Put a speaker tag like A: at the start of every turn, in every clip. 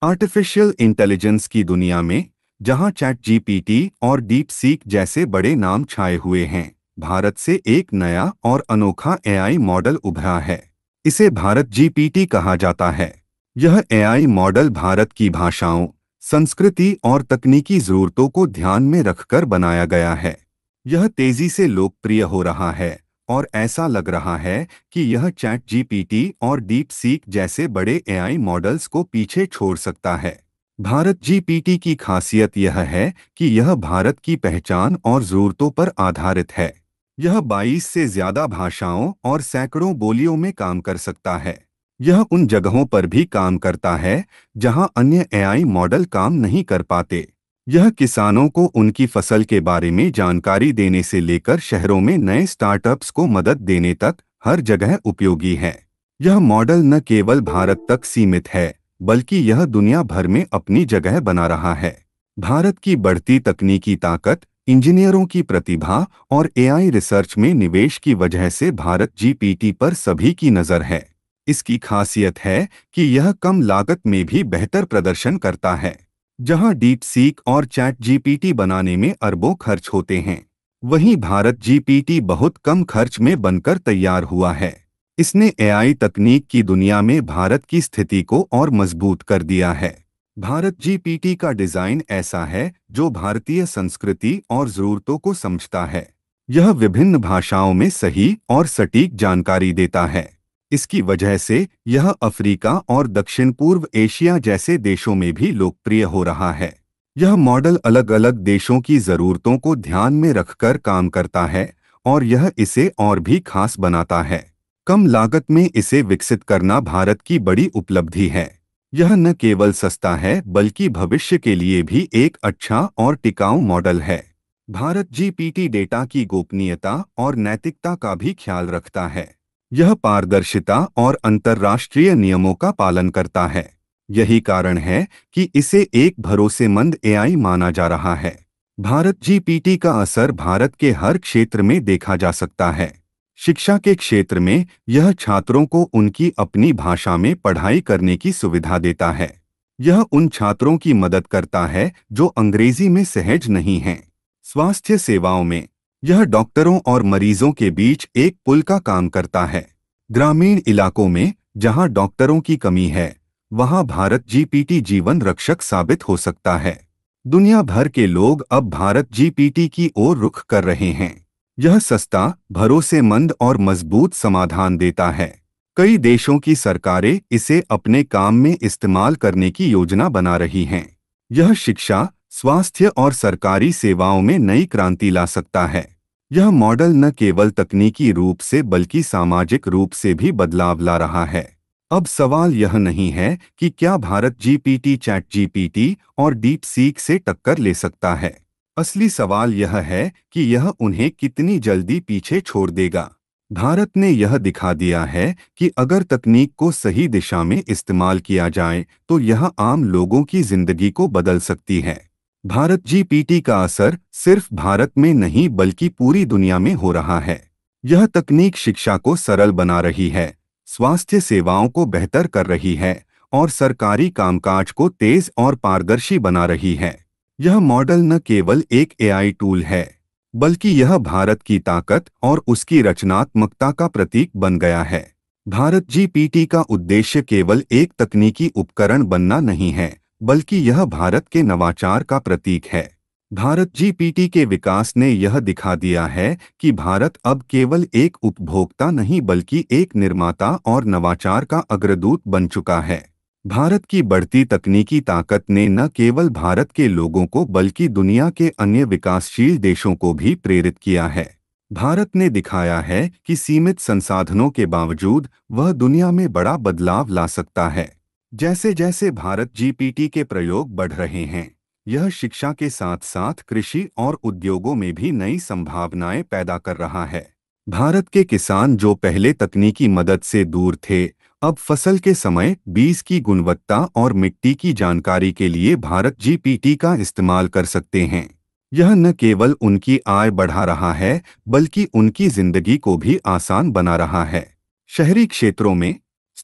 A: Artificial intelligence की दुनिया में जहां चैट जीपीटी और डीप सीक जैसे बड़े नाम छाए हुए हैं, भारत से एक नया और अनोखा एआई मॉडल उभरा है। इसे भारत जीपीटी कहा जाता है। यह एआई मॉडल भारत की भाषाओं, संस्कृति और तकनीकी ज़रूरतों को ध्यान में रखकर बनाया गया है। यह तेज़ी से लोकप्रिय हो रहा है और ऐसा लग रहा है कि यह चैट जीपीटी और डीप सीक जैसे बड़े एआई मॉडल्स को पीछे छोड़ सकता है। भारत जीपीटी की खासियत यह है कि यह भारत की पहचान और ज़रूरतों पर आधारित है। यह 22 से ज़्यादा भाषाओं और सैकड़ों बोलियों में काम कर सकता है। यह उन जगहों पर भी काम करता है जहां अन्य एआई मॉडल काम नहीं कर पाते। यह किसानों को उनकी फसल के बारे में जानकारी देने से लेकर शहरों में नए स्टार्टअप्स को मदद देने तक हर जगह उपयोगी है। यह मॉडल न केवल भारत तक सीमित है, बल्कि यह दुनिया भर में अपनी जगह बना रहा है। भारत की बढ़ती तकनीकी ताकत, इंजीनियरों की प्रतिभा और एआई रिसर्च में निवेश की वजह से भारत जीपीटी पर सभी की नज़र है। इसकी खासियत है कि यह कम लागत में भी बेहतर प्रदर्शन करता है। जहां डीप सीक और चैट जीपीटी बनाने में अरबों खर्च होते हैं, वहीं भारत जीपीटी बहुत कम खर्च में बनकर तैयार हुआ है। इसने एआई तकनीक की दुनिया में भारत की स्थिति को और मजबूत कर दिया है। भारत जीपीटी का डिजाइन ऐसा है जो भारतीय संस्कृति और ज़रूरतों को समझता है। यह विभिन्न भाषाओं में सही और सटीक जानकारी देता है। इसकी वजह से यह अफ्रीका और दक्षिण पूर्व एशिया जैसे देशों में भी लोकप्रिय हो रहा है। यह मॉडल अलग अलग देशों की ज़रूरतों को ध्यान में रखकर काम करता है और यह इसे और भी खास बनाता है। कम लागत में इसे विकसित करना भारत की बड़ी उपलब्धि है। यह न केवल सस्ता है बल्कि भविष्य के लिए भी एक अच्छा और टिकाऊ मॉडल है। भारत जीपीटी डेटा की गोपनीयता और नैतिकता का भी ख्याल रखता है। यह पारदर्शिता और अंतर्राष्ट्रीय नियमों का पालन करता है। यही कारण है कि इसे एक भरोसेमंद एआई माना जा रहा है। भारत जीपीटी का असर भारत के हर क्षेत्र में देखा जा सकता है। शिक्षा के क्षेत्र में यह छात्रों को उनकी अपनी भाषा में पढ़ाई करने की सुविधा देता है। यह उन छात्रों की मदद करता है जो अंग्रेजी में सहज नहीं हैं। स्वास्थ्य सेवाओं में यह डॉक्टरों और मरीजों के बीच एक पुल का काम करता है। ग्रामीण इलाकों में जहां डॉक्टरों की कमी है, वहां भारत जीपीटी जीवन रक्षक साबित हो सकता है। दुनिया भर के लोग अब भारत जीपीटी की ओर रुख कर रहे हैं। यह सस्ता, भरोसेमंद और मजबूत समाधान देता है। कई देशों की सरकारें इसे अपने काम में इस्तेमाल करने की योजना बना रही हैं। यह शिक्षा, स्वास्थ्य और सरकारी सेवाओं में नई क्रांति ला सकता है। यह मॉडल न केवल तकनीकी रूप से बल्कि सामाजिक रूप से भी बदलाव ला रहा है। अब सवाल यह नहीं है कि क्या भारत जीपीटी चैट जीपीटी और डीप सीक से टक्कर ले सकता है। असली सवाल यह है कि यह उन्हें कितनी जल्दी पीछे छोड़ देगा। भारत ने यह दिखा दिया है कि अगर तकनीक को सही दिशा में इस्तेमाल किया जाए तो यह आम लोगों की जिंदगी को बदल सकती है। भारत जीपीटी का असर सिर्फ भारत में नहीं बल्कि पूरी दुनिया में हो रहा है। यह तकनीक शिक्षा को सरल बना रही है, स्वास्थ्य सेवाओं को बेहतर कर रही है और सरकारी कामकाज को तेज और पारदर्शी बना रही है। यह मॉडल न केवल एक एआई टूल है, बल्कि यह भारत की ताकत और उसकी रचनात्मकता का प्रतीक बन गया है। भारत जीपीटी का उद्देश्य केवल एक तकनीकी उपकरण बनना नहीं है, बल्कि यह भारत के नवाचार का प्रतीक है। भारत जीपीटी के विकास ने यह दिखा दिया है कि भारत अब केवल एक उपभोक्ता नहीं बल्कि एक निर्माता और नवाचार का अग्रदूत बन चुका है। भारत की बढ़ती तकनीकी ताकत ने न केवल भारत के लोगों को बल्कि दुनिया के अन्य विकासशील देशों को भी प्रेरित किया है। भारत ने दिखाया है कि सीमित संसाधनों के बावजूद वह दुनिया में बड़ा बदलाव ला सकता है। जैसे जैसे भारत जीपीटी के प्रयोग बढ़ रहे हैं, यह शिक्षा के साथ साथ कृषि और उद्योगों में भी नई संभावनाएं पैदा कर रहा है। भारत के किसान जो पहले तकनीकी मदद से दूर थे, अब फसल के समय बीज की गुणवत्ता और मिट्टी की जानकारी के लिए भारत जीपीटी का इस्तेमाल कर सकते हैं। यह न केवल उनकी आय बढ़ा रहा है बल्कि उनकी जिंदगी को भी आसान बना रहा है। शहरी क्षेत्रों में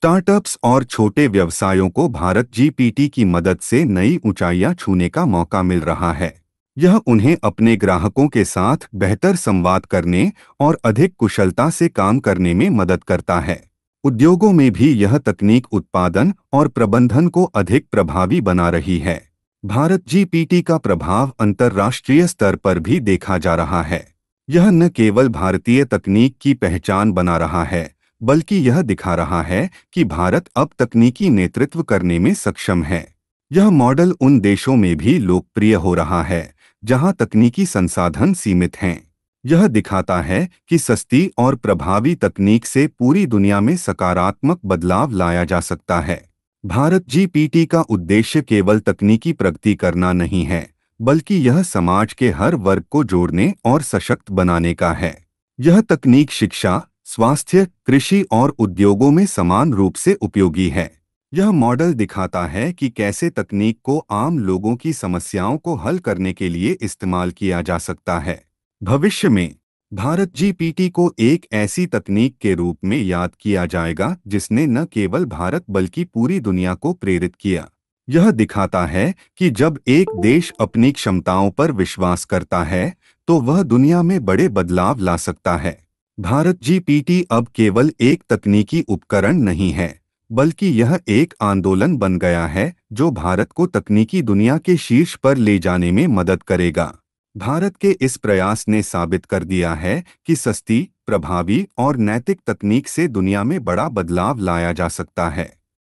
A: स्टार्टअप्स और छोटे व्यवसायों को भारत जीपीटी की मदद से नई ऊंचाइयां छूने का मौका मिल रहा है। यह उन्हें अपने ग्राहकों के साथ बेहतर संवाद करने और अधिक कुशलता से काम करने में मदद करता है। उद्योगों में भी यह तकनीक उत्पादन और प्रबंधन को अधिक प्रभावी बना रही है। भारत जीपीटी का प्रभाव अंतर्राष्ट्रीय स्तर पर भी देखा जा रहा है। यह न केवल भारतीय तकनीक की पहचान बना रहा है, बल्कि यह दिखा रहा है कि भारत अब तकनीकी नेतृत्व करने में सक्षम है। यह मॉडल उन देशों में भी लोकप्रिय हो रहा है जहां तकनीकी संसाधन सीमित हैं। यह दिखाता है कि सस्ती और प्रभावी तकनीक से पूरी दुनिया में सकारात्मक बदलाव लाया जा सकता है। भारत जीपीटी का उद्देश्य केवल तकनीकी प्रगति करना नहीं है, बल्कि यह समाज के हर वर्ग को जोड़ने और सशक्त बनाने का है। यह तकनीक शिक्षा, स्वास्थ्य, कृषि और उद्योगों में समान रूप से उपयोगी है। यह मॉडल दिखाता है कि कैसे तकनीक को आम लोगों की समस्याओं को हल करने के लिए इस्तेमाल किया जा सकता है। भविष्य में भारत जीपीटी को एक ऐसी तकनीक के रूप में याद किया जाएगा जिसने न केवल भारत बल्कि पूरी दुनिया को प्रेरित किया। यह दिखाता है कि जब एक देश अपनी क्षमताओं पर विश्वास करता है, तो वह दुनिया में बड़े बदलाव ला सकता है। भारत जीपीटी अब केवल एक तकनीकी उपकरण नहीं है, बल्कि यह एक आंदोलन बन गया है जो भारत को तकनीकी दुनिया के शीर्ष पर ले जाने में मदद करेगा। भारत के इस प्रयास ने साबित कर दिया है कि सस्ती, प्रभावी और नैतिक तकनीक से दुनिया में बड़ा बदलाव लाया जा सकता है।